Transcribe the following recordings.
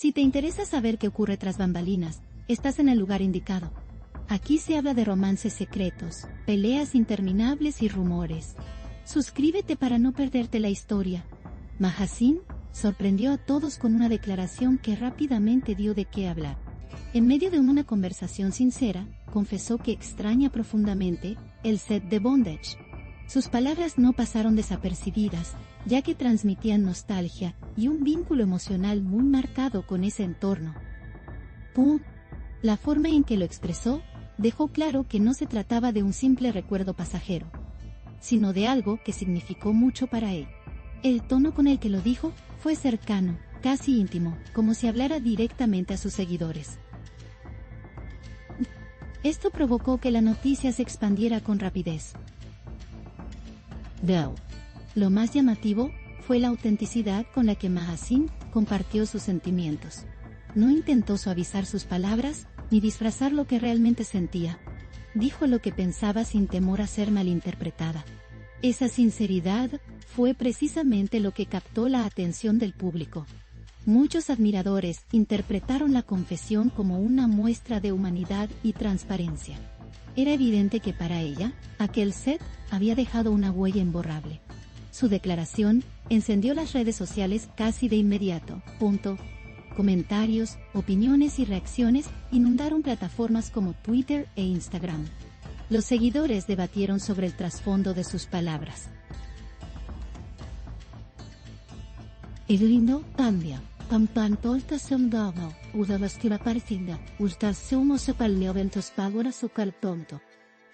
Si te interesa saber qué ocurre tras bambalinas, estás en el lugar indicado. Aquí se habla de romances secretos, peleas interminables y rumores. Suscríbete para no perderte la historia. Maha Singh sorprendió a todos con una declaración que rápidamente dio de qué hablar. En medio de una conversación sincera, confesó que extraña profundamente el set de Bondage. Sus palabras no pasaron desapercibidas, ya que transmitían nostalgia y un vínculo emocional muy marcado con ese entorno. La forma en que lo expresó dejó claro que no se trataba de un simple recuerdo pasajero, sino de algo que significó mucho para él. El tono con el que lo dijo fue cercano, casi íntimo, como si hablara directamente a sus seguidores. Esto provocó que la noticia se expandiera con rapidez. Lo más llamativo fue la autenticidad con la que Maha Singh compartió sus sentimientos. No intentó suavizar sus palabras, ni disfrazar lo que realmente sentía. Dijo lo que pensaba sin temor a ser malinterpretada. Esa sinceridad fue precisamente lo que captó la atención del público. Muchos admiradores interpretaron la confesión como una muestra de humanidad y transparencia. Era evidente que para ella, aquel set había dejado una huella imborrable. Su declaración encendió las redes sociales casi de inmediato. Comentarios, opiniones y reacciones inundaron plataformas como Twitter e Instagram. Los seguidores debatieron sobre el trasfondo de sus palabras. Irlindo cambia.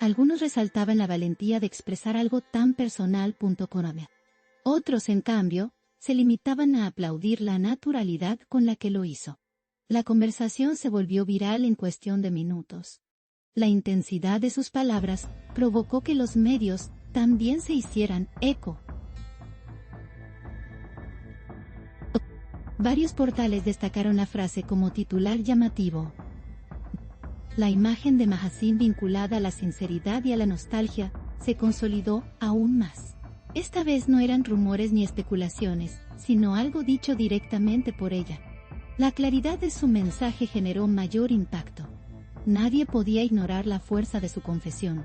Algunos resaltaban la valentía de expresar algo tan personal. Otros, en cambio, se limitaban a aplaudir la naturalidad con la que lo hizo. La conversación se volvió viral en cuestión de minutos. La intensidad de sus palabras provocó que los medios también se hicieran eco. Varios portales destacaron la frase como titular llamativo. La imagen de Maha Singh vinculada a la sinceridad y a la nostalgia se consolidó aún más. Esta vez no eran rumores ni especulaciones, sino algo dicho directamente por ella. La claridad de su mensaje generó mayor impacto. Nadie podía ignorar la fuerza de su confesión.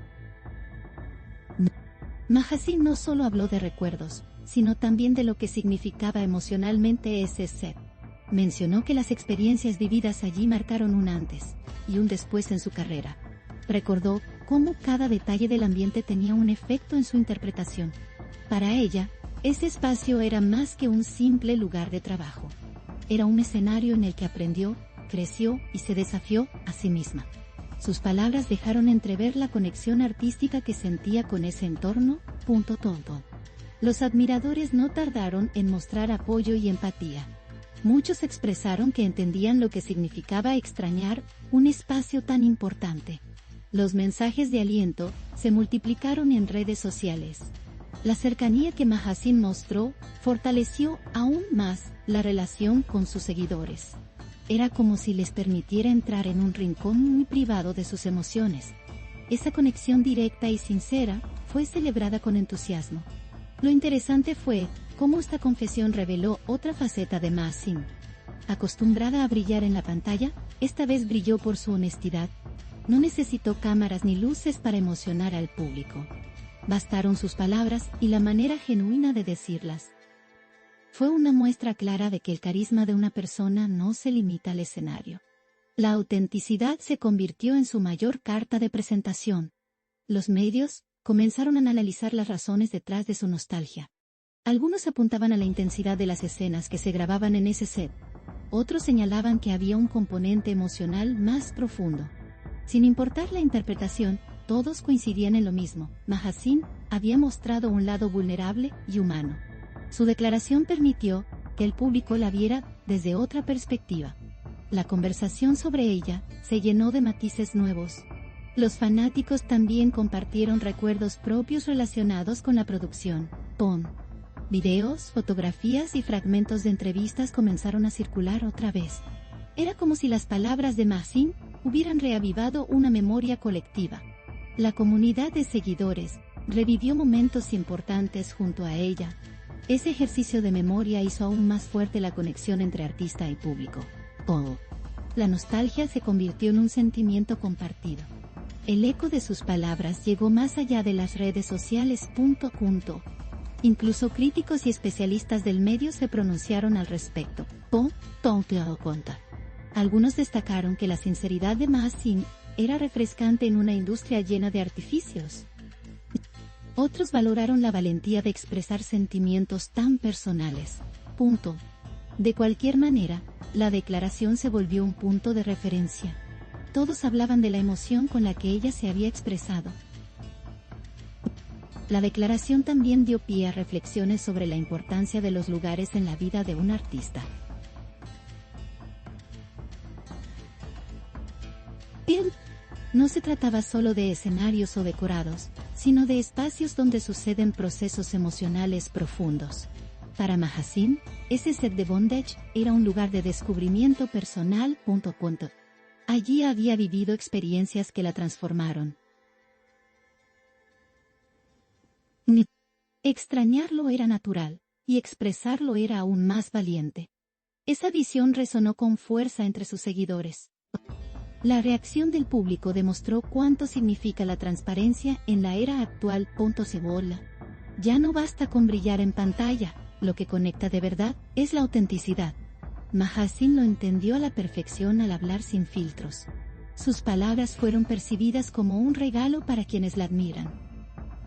Maha Singh no solo habló de recuerdos, sino también de lo que significaba emocionalmente ese set. Mencionó que las experiencias vividas allí marcaron un antes y un después en su carrera. Recordó cómo cada detalle del ambiente tenía un efecto en su interpretación. Para ella, ese espacio era más que un simple lugar de trabajo. Era un escenario en el que aprendió, creció y se desafió a sí misma. Sus palabras dejaron entrever la conexión artística que sentía con ese entorno. Los admiradores no tardaron en mostrar apoyo y empatía. Muchos expresaron que entendían lo que significaba extrañar un espacio tan importante. Los mensajes de aliento se multiplicaron en redes sociales. La cercanía que Maha Singh mostró fortaleció aún más la relación con sus seguidores. Era como si les permitiera entrar en un rincón muy privado de sus emociones. Esa conexión directa y sincera fue celebrada con entusiasmo. Lo interesante fue cómo esta confesión reveló otra faceta de Maha Singh. Acostumbrada a brillar en la pantalla, esta vez brilló por su honestidad. No necesitó cámaras ni luces para emocionar al público. Bastaron sus palabras y la manera genuina de decirlas. Fue una muestra clara de que el carisma de una persona no se limita al escenario. La autenticidad se convirtió en su mayor carta de presentación. Los medios comenzaron a analizar las razones detrás de su nostalgia. Algunos apuntaban a la intensidad de las escenas que se grababan en ese set. Otros señalaban que había un componente emocional más profundo. Sin importar la interpretación, todos coincidían en lo mismo. Maha Singh había mostrado un lado vulnerable y humano. Su declaración permitió que el público la viera desde otra perspectiva. La conversación sobre ella se llenó de matices nuevos. Los fanáticos también compartieron recuerdos propios relacionados con la producción. Videos, fotografías y fragmentos de entrevistas comenzaron a circular otra vez. Era como si las palabras de Maha Singh hubieran reavivado una memoria colectiva. La comunidad de seguidores revivió momentos importantes junto a ella. Ese ejercicio de memoria hizo aún más fuerte la conexión entre artista y público. Oh. La nostalgia se convirtió en un sentimiento compartido. El eco de sus palabras llegó más allá de las redes sociales. Incluso críticos y especialistas del medio se pronunciaron al respecto. Algunos destacaron que la sinceridad de Mahaseen era refrescante en una industria llena de artificios. Otros valoraron la valentía de expresar sentimientos tan personales. De cualquier manera, la declaración se volvió un punto de referencia. Todos hablaban de la emoción con la que ella se había expresado. La declaración también dio pie a reflexiones sobre la importancia de los lugares en la vida de un artista. No se trataba solo de escenarios o decorados, sino de espacios donde suceden procesos emocionales profundos. Para Mahaseen, ese set de bondage era un lugar de descubrimiento personal. Allí había vivido experiencias que la transformaron. Extrañarlo era natural, y expresarlo era aún más valiente. Esa visión resonó con fuerza entre sus seguidores. La reacción del público demostró cuánto significa la transparencia en la era actual. Ya no basta con brillar en pantalla, lo que conecta de verdad es la autenticidad. Mahaseen lo entendió a la perfección al hablar sin filtros. Sus palabras fueron percibidas como un regalo para quienes la admiran.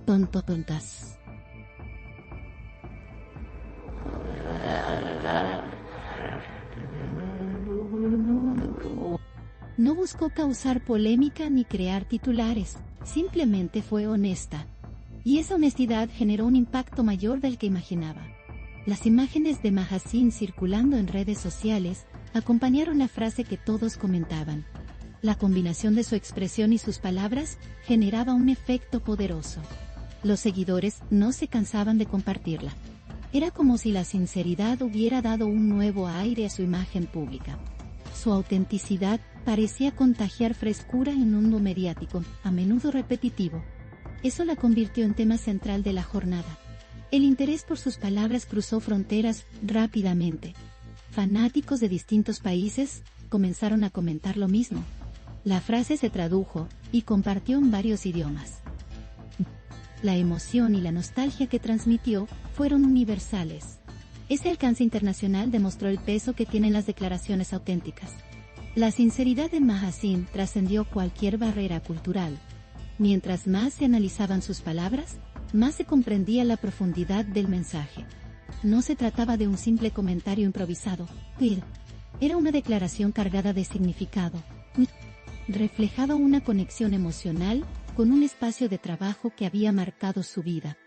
Tontas. No buscó causar polémica ni crear titulares, simplemente fue honesta. Y esa honestidad generó un impacto mayor del que imaginaba. Las imágenes de Mahaseen circulando en redes sociales acompañaron la frase que todos comentaban. La combinación de su expresión y sus palabras generaba un efecto poderoso. Los seguidores no se cansaban de compartirla. Era como si la sinceridad hubiera dado un nuevo aire a su imagen pública. Su autenticidad parecía contagiar frescura en un mundo mediático, a menudo repetitivo. Eso la convirtió en tema central de la jornada. El interés por sus palabras cruzó fronteras rápidamente. Fanáticos de distintos países comenzaron a comentar lo mismo. La frase se tradujo y compartió en varios idiomas. La emoción y la nostalgia que transmitió fueron universales. Ese alcance internacional demostró el peso que tienen las declaraciones auténticas. La sinceridad de Mahaseen trascendió cualquier barrera cultural. Mientras más se analizaban sus palabras, más se comprendía la profundidad del mensaje. No se trataba de un simple comentario improvisado, era una declaración cargada de significado. Reflejaba una conexión emocional con un espacio de trabajo que había marcado su vida.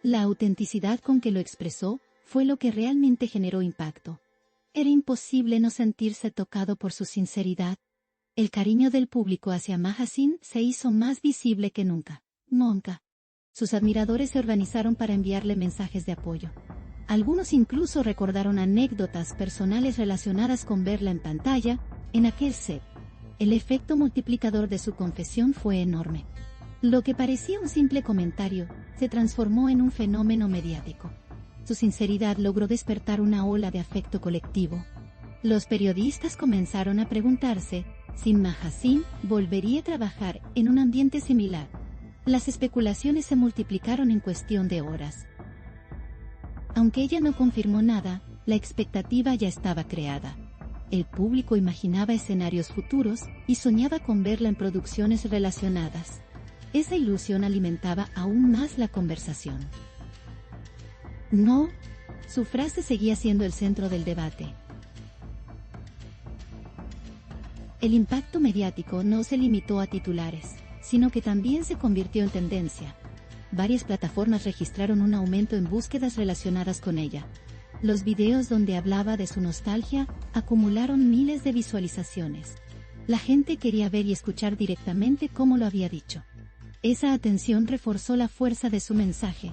La autenticidad con que lo expresó fue lo que realmente generó impacto. Era imposible no sentirse tocado por su sinceridad. El cariño del público hacia Mahaseen se hizo más visible que nunca. Sus admiradores se organizaron para enviarle mensajes de apoyo. Algunos incluso recordaron anécdotas personales relacionadas con verla en pantalla, en aquel set. El efecto multiplicador de su confesión fue enorme. Lo que parecía un simple comentario, se transformó en un fenómeno mediático. Su sinceridad logró despertar una ola de afecto colectivo. Los periodistas comenzaron a preguntarse si Mahaseen volvería a trabajar en un ambiente similar. Las especulaciones se multiplicaron en cuestión de horas. Aunque ella no confirmó nada, la expectativa ya estaba creada. El público imaginaba escenarios futuros y soñaba con verla en producciones relacionadas. Esa ilusión alimentaba aún más la conversación. No, su frase seguía siendo el centro del debate. El impacto mediático no se limitó a titulares, sino que también se convirtió en tendencia. Varias plataformas registraron un aumento en búsquedas relacionadas con ella. Los videos donde hablaba de su nostalgia acumularon miles de visualizaciones. La gente quería ver y escuchar directamente cómo lo había dicho. Esa atención reforzó la fuerza de su mensaje.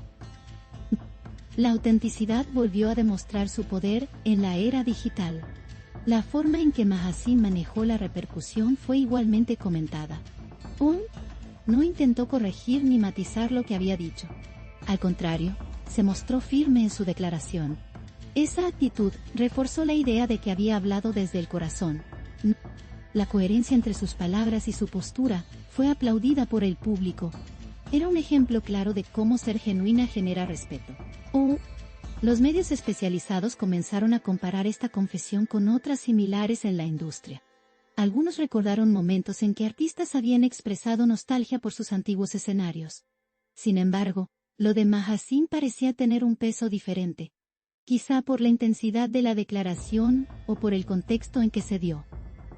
La autenticidad volvió a demostrar su poder en la era digital. La forma en que Mahaseen manejó la repercusión fue igualmente comentada. No intentó corregir ni matizar lo que había dicho. Al contrario, se mostró firme en su declaración. Esa actitud reforzó la idea de que había hablado desde el corazón. La coherencia entre sus palabras y su postura fue aplaudida por el público. Era un ejemplo claro de cómo ser genuina genera respeto. Los medios especializados comenzaron a comparar esta confesión con otras similares en la industria. Algunos recordaron momentos en que artistas habían expresado nostalgia por sus antiguos escenarios. Sin embargo, lo de Mahasin parecía tener un peso diferente. Quizá por la intensidad de la declaración o por el contexto en que se dio.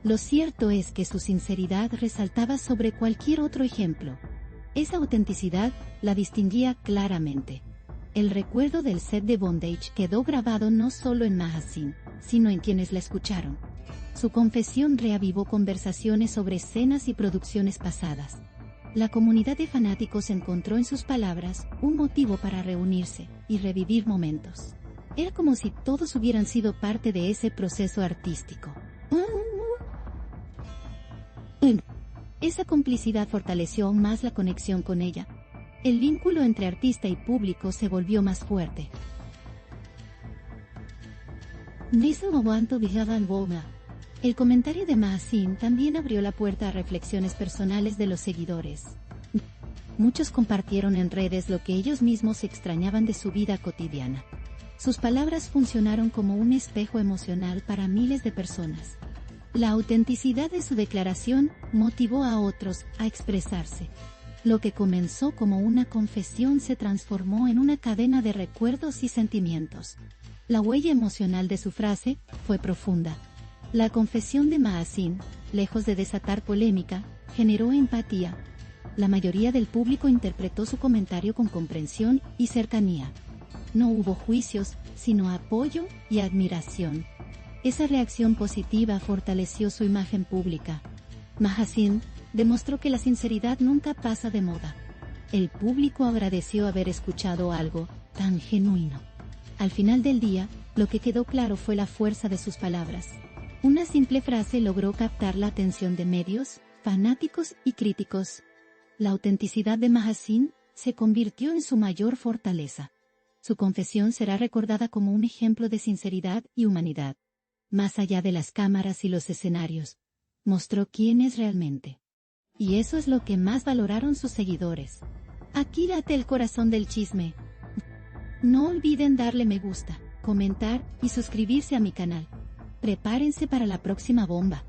Lo cierto es que su sinceridad resaltaba sobre cualquier otro ejemplo. Esa autenticidad la distinguía claramente. El recuerdo del set de Bondage quedó grabado no solo en Mahasin, sino en quienes la escucharon. Su confesión reavivó conversaciones sobre escenas y producciones pasadas. La comunidad de fanáticos encontró en sus palabras un motivo para reunirse y revivir momentos. Era como si todos hubieran sido parte de ese proceso artístico. Esa complicidad fortaleció aún más la conexión con ella. El vínculo entre artista y público se volvió más fuerte. El comentario de Mahasin también abrió la puerta a reflexiones personales de los seguidores. Muchos compartieron en redes lo que ellos mismos extrañaban de su vida cotidiana. Sus palabras funcionaron como un espejo emocional para miles de personas. La autenticidad de su declaración motivó a otros a expresarse. Lo que comenzó como una confesión se transformó en una cadena de recuerdos y sentimientos. La huella emocional de su frase fue profunda. La confesión de Mahasin, lejos de desatar polémica, generó empatía. La mayoría del público interpretó su comentario con comprensión y cercanía. No hubo juicios, sino apoyo y admiración. Esa reacción positiva fortaleció su imagen pública. Mahasin demostró que la sinceridad nunca pasa de moda. El público agradeció haber escuchado algo tan genuino. Al final del día, lo que quedó claro fue la fuerza de sus palabras. Una simple frase logró captar la atención de medios, fanáticos y críticos. La autenticidad de Mahasin se convirtió en su mayor fortaleza. Su confesión será recordada como un ejemplo de sinceridad y humanidad. Más allá de las cámaras y los escenarios, mostró quién es realmente. Y eso es lo que más valoraron sus seguidores. Aquí late el corazón del chisme. No olviden darle me gusta, comentar y suscribirse a mi canal. Prepárense para la próxima bomba.